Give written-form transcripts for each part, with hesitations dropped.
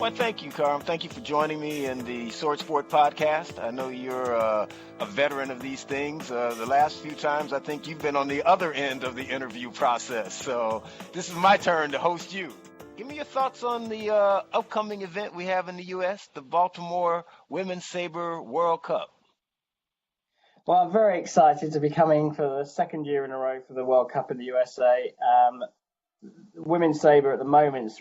Well, thank you, Karim. Thank you for joining me in the Swordsport podcast. I know you're a veteran of these things. The last few times, I think you've been on the other end of the interview process. So this is my turn to host you. Give me your thoughts on the upcoming event we have in the U.S., the Baltimore Women's Sabre World Cup. Well, I'm very excited to be coming for the second year in a row for the World Cup in the USA. Women's sabre at the moment is,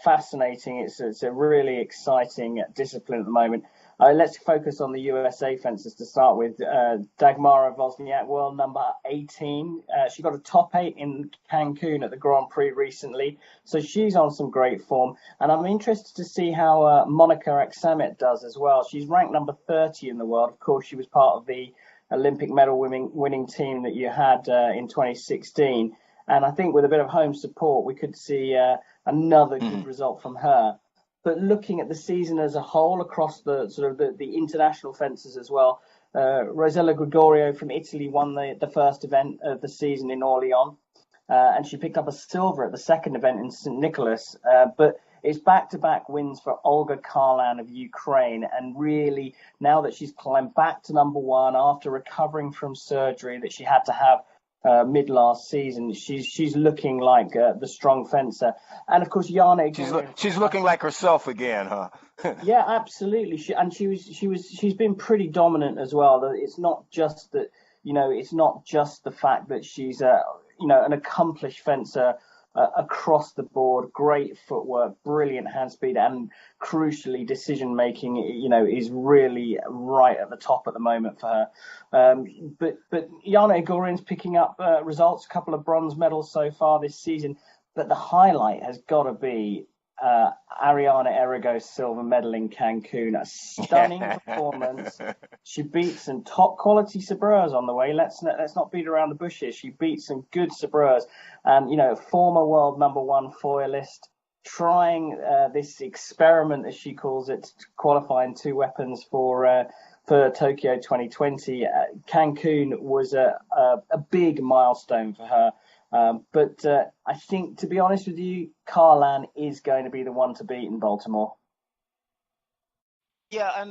fascinating. It's a really exciting discipline at the moment. Let's focus on the USA fences to start with. Dagmara Wozniak, world number 18. She got a top 8 in Cancun at the Grand Prix recently, so she's on some great form. And I'm interested to see how Monica Aksamet does as well. She's ranked number 30 in the world. Of course, she was part of the Olympic medal winning team that you had in 2016. And I think with a bit of home support, we could see another good result from her. But looking at the season as a whole across the sort of the international fences as well, Rosella Gregorio from Italy won the first event of the season in Orléans, and she picked up a silver at the second event in St. Nicholas. But it's back-to-back wins for Olga Karlan of Ukraine, and really now that she's climbed back to number one after recovering from surgery that she had to have mid last season, she's looking like the strong fencer. And of course, Yana, she's looking like herself again, huh? Yeah, absolutely. She's been pretty dominant as well. It's not just that, it's not just the fact that she's an accomplished fencer across the board, great footwork, brilliant hand speed, and crucially decision making, is really right at the top at the moment for her. But Yana Igorian's picking up results, a couple of bronze medals so far this season. But the highlight has got to be Ariana Errigo's silver medal in Cancun. A stunning performance. She beat some top quality sabreurs on the way. Let's not beat around the bushes. She beat some good sabreurs. And, former world number one foilist, trying this experiment, as she calls it, to qualify in two weapons for Tokyo 2020. Cancun was a big milestone for her. But I think, to be honest with you, Karlan is going to be the one to beat in Baltimore. Yeah,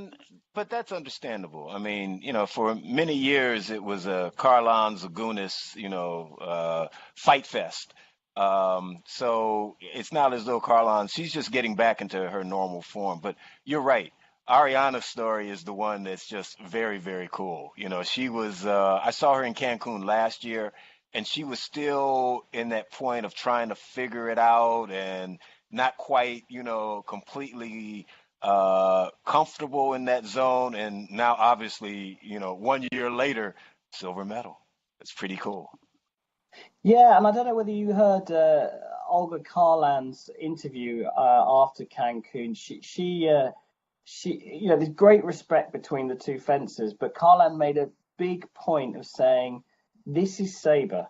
but that's understandable. I mean, for many years it was a Karlan Zagunis, fight fest. So it's not as though she's just getting back into her normal form. But you're right. Ariana's story is the one that's just very, very cool. She was, I saw her in Cancun last year, and she was still in that point of trying to figure it out and not quite, completely comfortable in that zone. And now, obviously, 1 year later, silver medal. It's pretty cool. Yeah, and I don't know whether you heard Olga Karlan's interview after Cancun. She there's great respect between the two fencers, but Karlan made a big point of saying, this is sabre.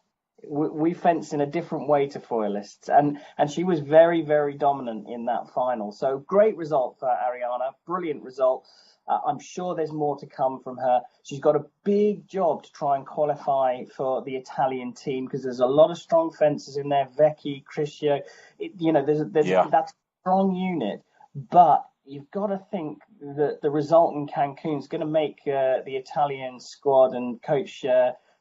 We fence in a different way to foilists. And she was very, very dominant in that final. So great result for Ariana. Brilliant result. I'm sure there's more to come from her. She's got a big job to try and qualify for the Italian team, because there's a lot of strong fencers in there. Vecchi, Criscio. There's that strong unit. But you've got to think that the result in Cancun is going to make the Italian squad and coach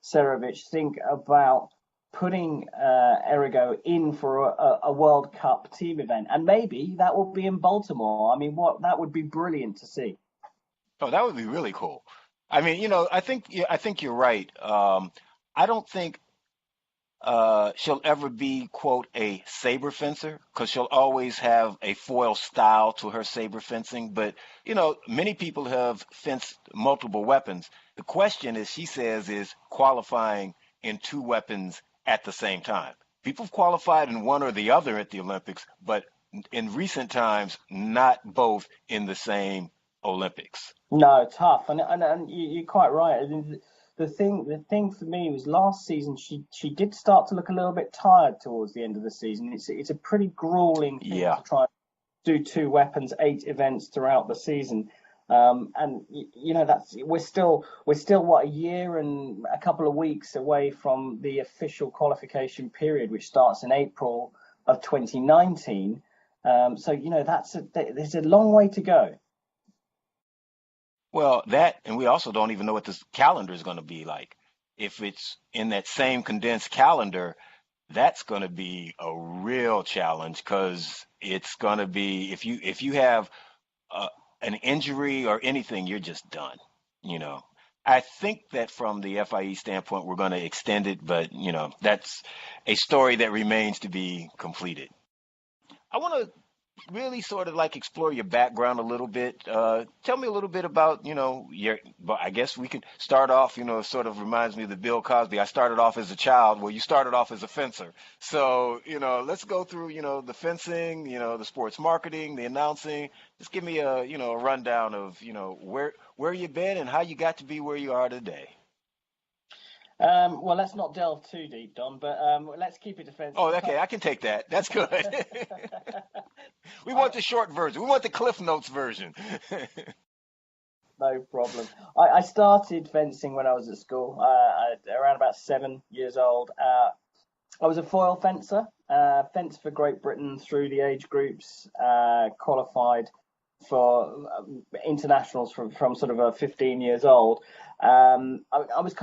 Serovic think about putting Errigo in for a World Cup team event, and maybe that will be in Baltimore. I mean, that would be brilliant to see. Oh, that would be really cool. I mean, I think you're right. I don't think she'll ever be, quote, a saber fencer, because she'll always have a foil style to her saber fencing. But, many people have fenced multiple weapons. The question, as she says, is qualifying in two weapons at the same time. People have qualified in one or the other at the Olympics, but in recent times, not both in the same Olympics. No, tough. And you're quite right. The thing for me was last season she did start to look a little bit tired towards the end of the season. It's a pretty grueling thing to try and do two weapons, 8 events throughout the season. And we're still what, a year and a couple of weeks away from the official qualification period, which starts in April of 2019. So, there's a long way to go. Well, that, and we also don't even know what this calendar is going to be like. If it's in that same condensed calendar, that's going to be a real challenge because it's going to be if you have uh, an injury or anything, you're just done. You know, I think that from the FIE standpoint, we're going to extend it, but that's a story that remains to be completed. I want to really sort of like explore your background a little bit. Tell me a little bit about, but I guess we could start off, sort of reminds me of the Bill Cosby. I started off as a child. Well, you started off as a fencer. So, let's go through, the fencing, the sports marketing, the announcing. Just give me a rundown of, where you've been and how you got to be where you are today. Well, let's not delve too deep, Don, but let's keep it Oh, defensive. okay. I can take that. That's good. We want the short version. We want the Cliff Notes version. No problem. I started fencing when I was at school, around about 7 years old. I was a foil fencer, fenced for Great Britain through the age groups, qualified for internationals from sort of 15 years old. I was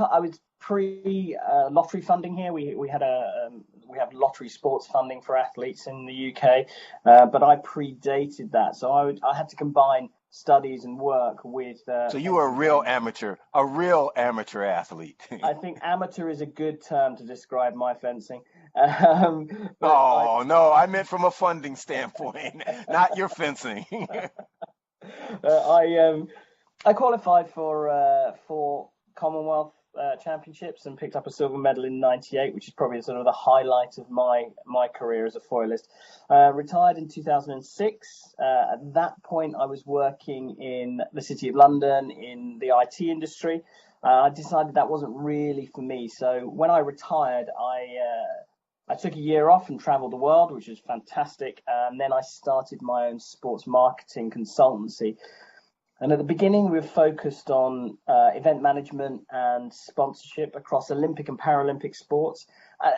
pre lottery funding here. We have lottery sports funding for athletes in the UK, but I predated that, so I had to combine studies and work with. So you were a real amateur athlete. I think amateur is a good term to describe my fencing. Oh, no, I meant from a funding standpoint, not your fencing. I qualified for Commonwealth Championships and picked up a silver medal in '98, which is probably sort of the highlight of my career as a foilist. Retired in 2006. At that point, I was working in the City of London in the IT industry. I decided that wasn't really for me. So when I retired, I took a year off and traveled the world, which was fantastic. And then I started my own sports marketing consultancy. And at the beginning, we were focused on event management and sponsorship across Olympic and Paralympic sports.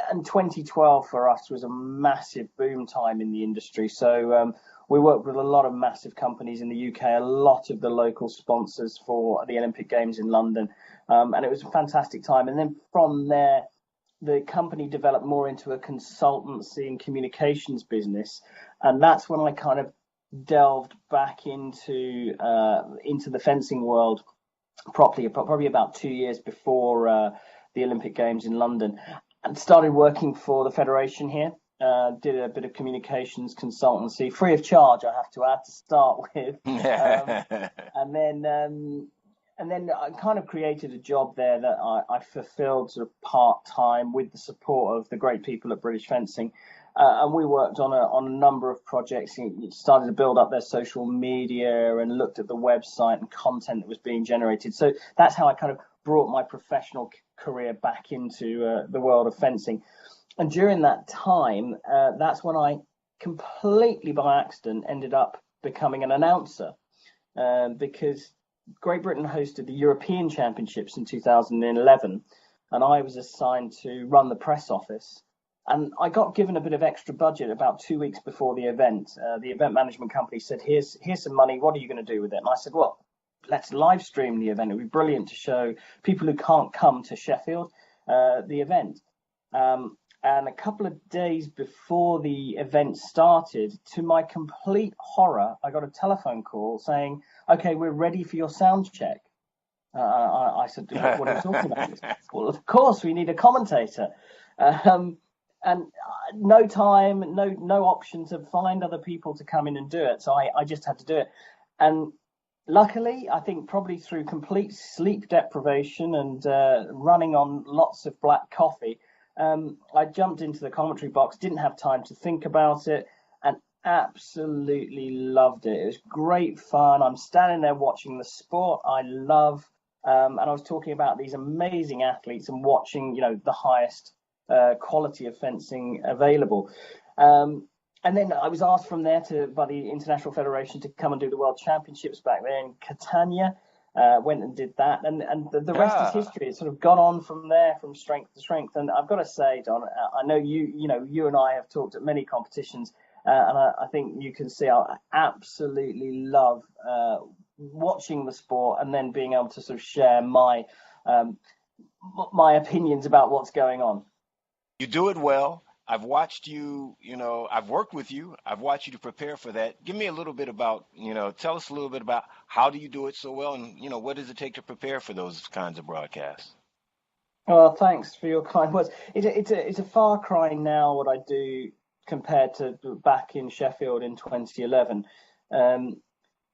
And 2012 for us was a massive boom time in the industry. So we worked with a lot of massive companies in the UK, a lot of the local sponsors for the Olympic Games in London. And it was a fantastic time. And then from there, the company developed more into a consultancy and communications business. And that's when I kind of delved back into the fencing world properly, probably about 2 years before the Olympic Games in London, and started working for the federation here. Did a bit of communications consultancy, free of charge, I have to add, to start with, and then I kind of created a job there that I fulfilled sort of part-time with the support of the great people at British Fencing. And we worked on a number of projects. Started to build up their social media and looked at the website and content that was being generated. So that's how I kind of brought my professional career back into the world of fencing. And during that time, that's when I completely by accident ended up becoming an announcer, because Great Britain hosted the European Championships in 2011, and I was assigned to run the press office. And I got given a bit of extra budget about 2 weeks before the event. The event management company said, here's some money. What are you going to do with it? And I said, well, let's live stream the event. It would be brilliant to show people who can't come to Sheffield the event. And a couple of days before the event started, to my complete horror, I got a telephone call saying, okay, we're ready for your sound check. I said, what are you talking about? Well, of course, we need a commentator. And no time, no option to find other people to come in and do it. So I just had to do it. And luckily, I think probably through complete sleep deprivation and running on lots of black coffee, I jumped into the commentary box, didn't have time to think about it, and absolutely loved it. It was great fun. I'm standing there watching the sport I love. And I was talking about these amazing athletes and watching, the highest quality of fencing available. And then I was asked from there by the International Federation to come and do the World Championships back there in Catania. Went and did that, and the rest is history. It's sort of gone on from there, from strength to strength. And I've got to say, Don, I know you and I have talked at many competitions. And I think you can see I absolutely love watching the sport and then being able to sort of share my opinions about what's going on. You do it well. I've watched you, I've worked with you. I've watched you to prepare for that. Give me a little bit about, tell us a little bit about how do you do it so well, and, what does it take to prepare for those kinds of broadcasts? Well, thanks for your kind words. It's a far cry now what I do compared to back in Sheffield in 2011. And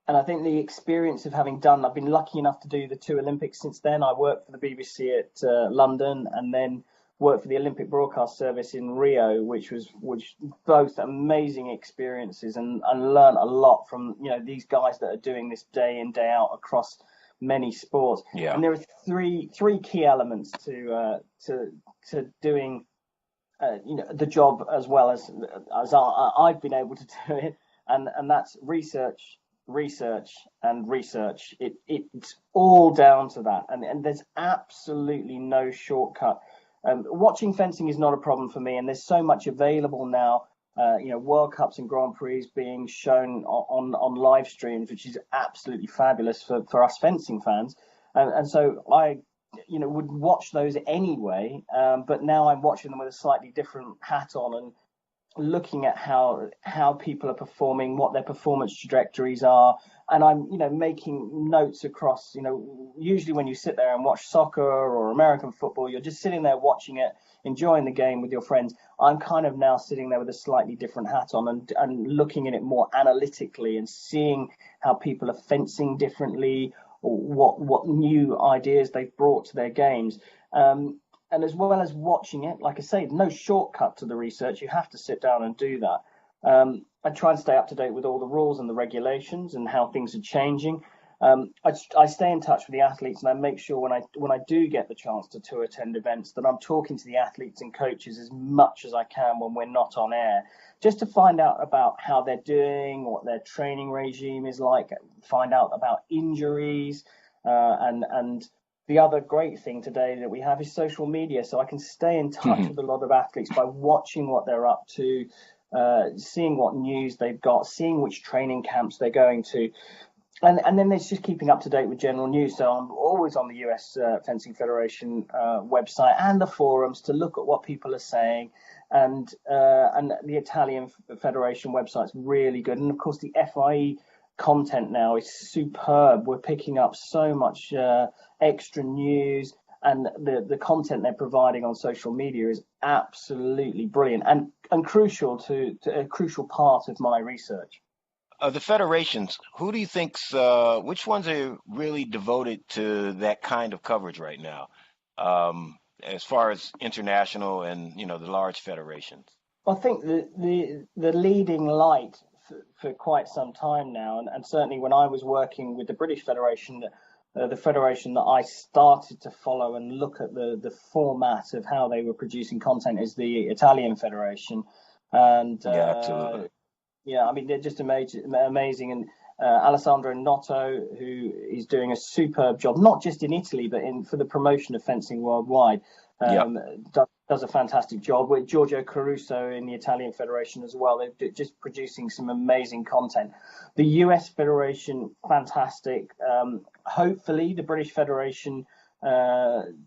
I think the experience of having done, I've been lucky enough to do the two Olympics since then. I worked for the BBC at London, and then worked for the Olympic Broadcast Service in Rio, which both amazing experiences, and learned a lot from these guys that are doing this day in day out across many sports. Yeah. And there are three key elements to doing the job as well as I've been able to do it, and that's research, and research. It's all down to that, and there's absolutely no shortcut. Watching fencing is not a problem for me, and there's so much available now. World Cups and Grand Prix being shown on live streams, which is absolutely fabulous for us fencing fans. And so I would watch those anyway, but now I'm watching them with a slightly different hat on and looking at how people are performing, what their performance trajectories are, and I'm making notes across. Usually when you sit there and watch soccer or American football, you're just sitting there watching it, enjoying the game with your friends. I'm kind of now sitting there with a slightly different hat on and looking at it more analytically and seeing how people are fencing differently, or what new ideas they've brought to their games. And as well as watching it, like I say, no shortcut to the research. You have to sit down and do that. I try and stay up to date with all the rules and the regulations and how things are changing. I stay in touch with the athletes, and I make sure when I do get the chance to attend events that I'm talking to the athletes and coaches as much as I can when we're not on air, just to find out about how they're doing, what their training regime is like, find out about injuries, and the other great thing today that we have is social media, so I can stay in touch with a lot of athletes by watching what they're up to, seeing what news they've got, seeing which training camps they're going to. And then there's just keeping up to date with general news. So I'm always on the US Fencing Federation website and the forums to look at what people are saying. And the Italian Federation website's really good. And of course, the FIE content now is superb. We're picking up so much extra news, and the content they're providing on social media is absolutely brilliant and crucial to a crucial part of my research. The federations, who do you think's which ones are really devoted to that kind of coverage right now, as far as international and the large federations? I think the leading light for quite some time now, and certainly when I was working with the British Federation, the federation that I started to follow and look at the format of how they were producing content, is the Italian Federation. And Yeah, absolutely. yeah, I mean, they're just amazing. And Alessandro Noto, who is doing a superb job, not just in Italy, but for the promotion of fencing worldwide, does a fantastic job. With Giorgio Caruso in the Italian Federation as well, they're just producing some amazing content. The US Federation, fantastic. Hopefully, the British Federation,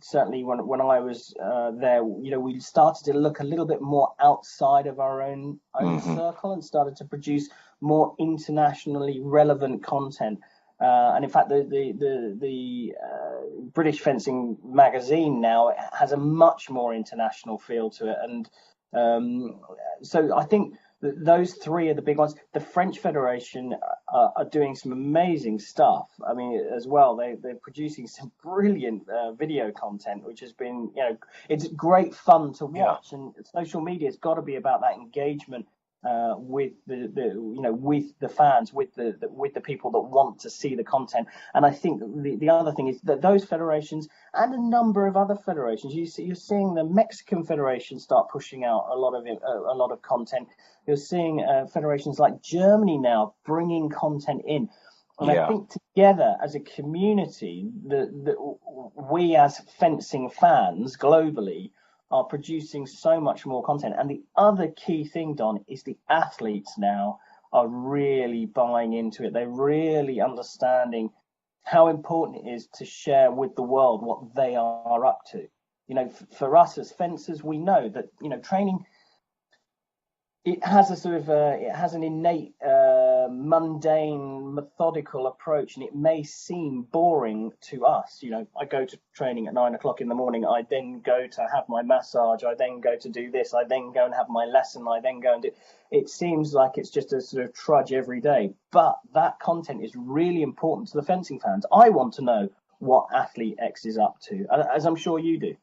certainly when I was there, we started to look a little bit more outside of our own circle and started to produce more internationally relevant content. And in fact, the British Fencing magazine now has a much more international feel to it. And so I think those three are the big ones. The French Federation are doing some amazing stuff. I mean, as well, they're producing some brilliant video content, which has been, it's great fun to watch. Yeah. And social media has got to be about that engagement with with the fans, with the people that want to see the content. And I think the other thing is that those federations and a number of other federations, you're seeing the Mexican Federation start pushing out a lot of content. You're seeing federations like Germany now bringing content in. And I think together as a community, we as fencing fans globally are producing so much more content. And the other key thing, Don, is the athletes now are really buying into it. They're really understanding how important it is to share with the world what they are up to. For us as fencers, we know that, training, it has a sort of it has an innate mundane methodical approach, and it may seem boring to us. I go to training at 9 o'clock in the morning, I then go to have my massage, I then go to do this, I then go and have my lesson, I then go and do it. Seems like it's just a sort of trudge every day, but that content is really important to the fencing fans. I want to know what athlete X is up to, as I'm sure you do.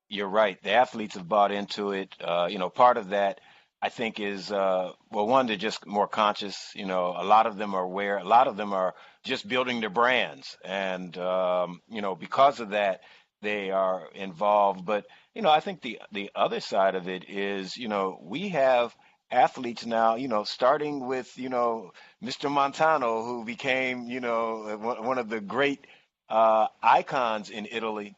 You're right. The athletes have bought into it. Part of that, I think, is one, they're just more conscious. A lot of them are aware. A lot of them are just building their brands, and because of that, they are involved. But I think the other side of it is, we have athletes now. Starting with Mr. Montano, who became one of the great icons in Italy.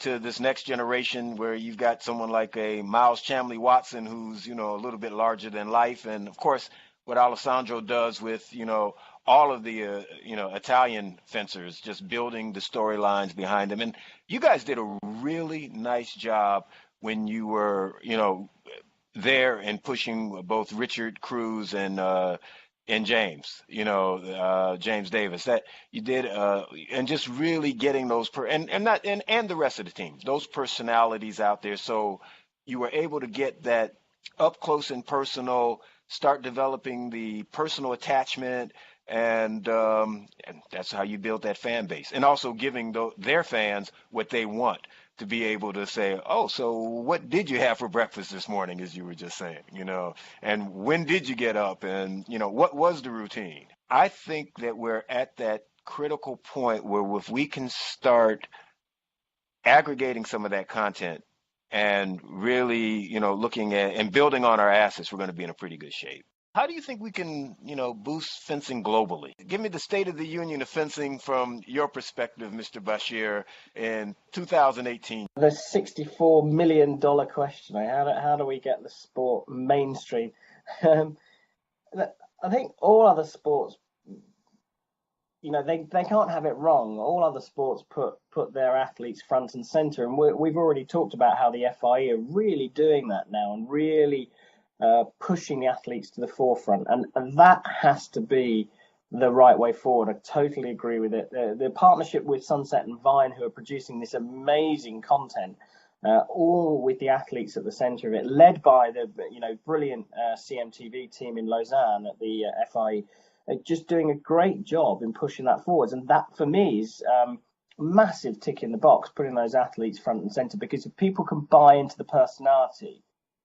To this next generation where you've got someone like a Miles Chamley Watson, who's, a little bit larger than life. And of course, what Alessandro does with, all of the, Italian fencers, just building the storylines behind them. And you guys did a really nice job when you were, there and pushing both Richard Cruz and James, James Davis, that you did, and just really getting those and the rest of the team, those personalities out there. So you were able to get that up close and personal, start developing the personal attachment, and that's how you build that fan base, and also giving their fans what they want, to be able to say, oh, so what did you have for breakfast this morning, as you were just saying, and when did you get up, and, what was the routine? I think that we're at that critical point where if we can start aggregating some of that content and really, looking at and building on our assets, we're going to be in a pretty good shape. How do you think we can, boost fencing globally? Give me the state of the union of fencing from your perspective, Mr. Bashir, in 2018. The $64 million question. How do we get the sport mainstream? I think all other sports, they can't have it wrong. All other sports put their athletes front and center, and we've already talked about how the FIE are really doing that now and really pushing the athletes to the forefront, and that has to be the right way forward. I totally agree with it. The partnership with Sunset and Vine, who are producing this amazing content, all with the athletes at the center of it, led by the brilliant CMTV team in Lausanne at the FIE, just doing a great job in pushing that forwards. And that, for me, is massive tick in the box, putting those athletes front and center, because if people can buy into the personality,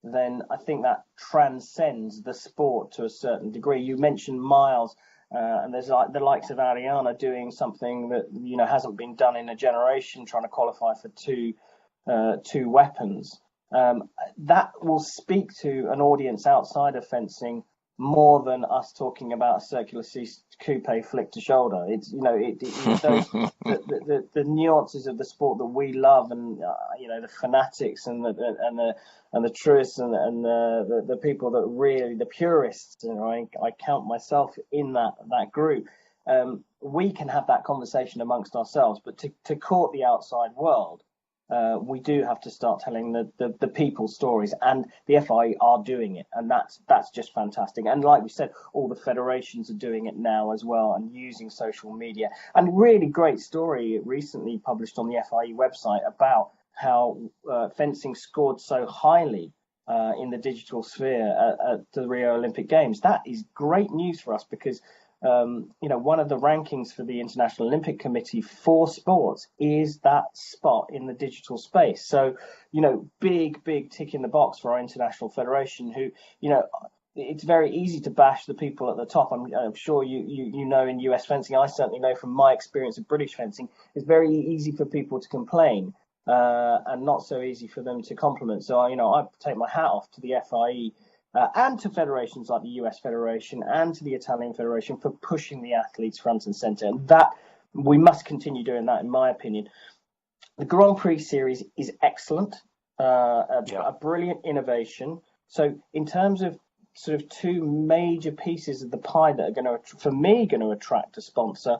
then I think that transcends the sport to a certain degree. You mentioned Miles, and there's the likes of Ariana doing something that hasn't been done in a generation, trying to qualify for two weapons. That will speak to an audience outside of fencing more than us talking about a circular C coupe flick to shoulder. It's the nuances of the sport that we love, and the fanatics and the truists and the people that really, the purists. I count myself in that group. We can have that conversation amongst ourselves, but to court the outside world, we do have to start telling the people stories, and the FIE are doing it, and that's just fantastic. And like we said, all the federations are doing it now as well, and using social media. And really great story recently published on the FIE website about how fencing scored so highly in the digital sphere at the Rio Olympic Games. That is great news for us, because one of the rankings for the International Olympic Committee for sports is that spot in the digital space. So, big tick in the box for our international federation, who, it's very easy to bash the people at the top. I'm sure you know in US fencing, I certainly know from my experience of British fencing, it's very easy for people to complain and not so easy for them to compliment. So, I take my hat off to the FIE and to federations like the US Federation and to the Italian Federation for pushing the athletes front and center. And that we must continue doing that, in my opinion. The Grand Prix series is excellent. a brilliant innovation. So in terms of sort of two major pieces of the pie that are going to attract a sponsor,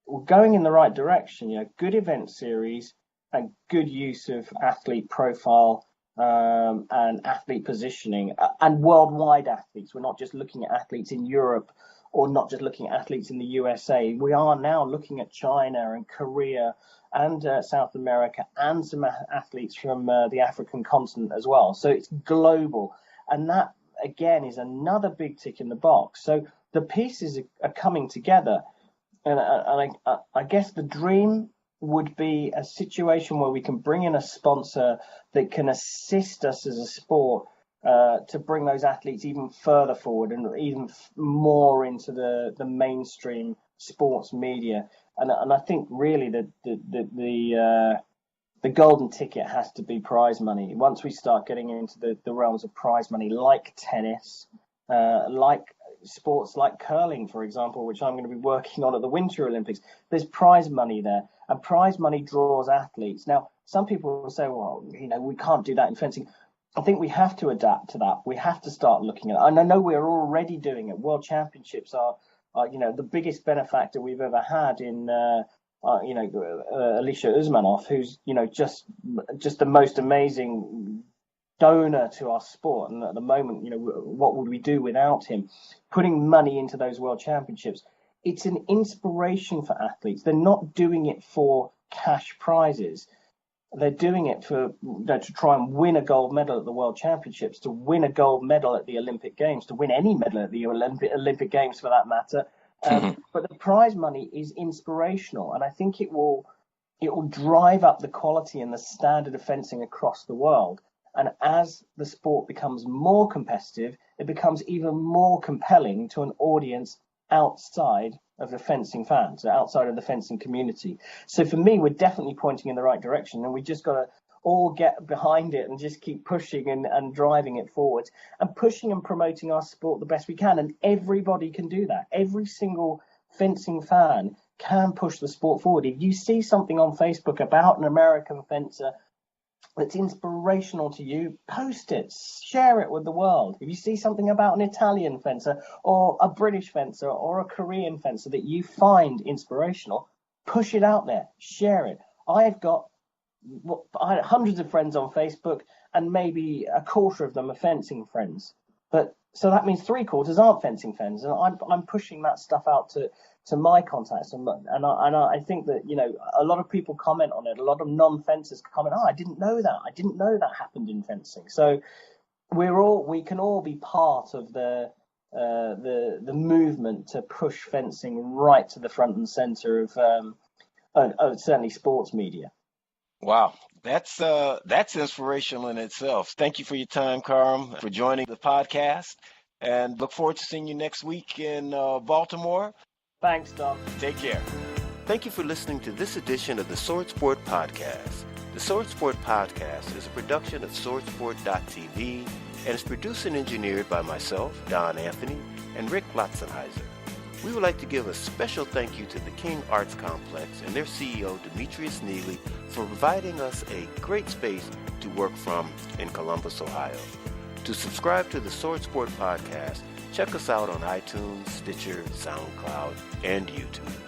we're going in the right direction. Good event series and good use of athlete profile and athlete positioning and worldwide athletes. We're not just looking at athletes in Europe or not just looking at athletes in the USA. We are now looking at China and Korea and South America and some athletes from the African continent as well. So it's global. And that, again, is another big tick in the box. So the pieces are coming together. And I guess the dream would be a situation where we can bring in a sponsor that can assist us as a sport to bring those athletes even further forward and even more into the mainstream sports media. And I think really the golden ticket has to be prize money. Once we start getting into the realms of prize money, like tennis, like sports like curling, for example, which I'm going to be working on at the Winter Olympics, there's prize money there, and prize money draws athletes. Now, some people will say, well, we can't do that in fencing. I think we have to adapt to that. We have to start looking at it. And I know we're already doing it. World Championships are the biggest benefactor we've ever had in Alisher Usmanov, who's just the most amazing donor to our sport. And at the moment, what would we do without him? Putting money into those World Championships, it's an inspiration for athletes. They're not doing it for cash prizes. They're doing it for to try and win a gold medal at the World Championships, to win a gold medal at the Olympic Games, to win any medal at the Olympic Games for that matter. But the prize money is inspirational, and I think it will drive up the quality and the standard of fencing across the world. And as the sport becomes more competitive, it becomes even more compelling to an audience outside of the fencing fans, outside of the fencing community. So for me, we're definitely pointing in the right direction, and we just got to all get behind it and just keep pushing and driving it forward and pushing and promoting our sport the best we can. And everybody can do that. Every single fencing fan can push the sport forward. If you see something on Facebook about an American fencer that's inspirational to you, post it, share it with the world. If you see something about an Italian fencer or a British fencer or a Korean fencer that you find inspirational, push it out there, share it. I had hundreds of friends on Facebook, and maybe a quarter of them are fencing friends. But so that means 3/4 aren't fencing friends, and I'm pushing that stuff out to my contacts, and I think that a lot of people comment on it. A lot of non-fencers comment, "Oh, I didn't know that happened in fencing." So we can all be part of the movement to push fencing right to the front and center of certainly sports media. Wow, that's inspirational in itself. Thank you for your time, Karim, for joining the podcast, and look forward to seeing you next week in Baltimore. Thanks, Don. Take care. Thank you for listening to this edition of the Swordsport Podcast. The Swordsport Podcast is a production of Swordsport.tv and is produced and engineered by myself, Don Anthony, and Rick Lotzenheiser. We would like to give a special thank you to the King Arts Complex and their CEO, Demetrius Neely, for providing us a great space to work from in Columbus, Ohio. To subscribe to the Swordsport Podcast, check us out on iTunes, Stitcher, SoundCloud, and YouTube.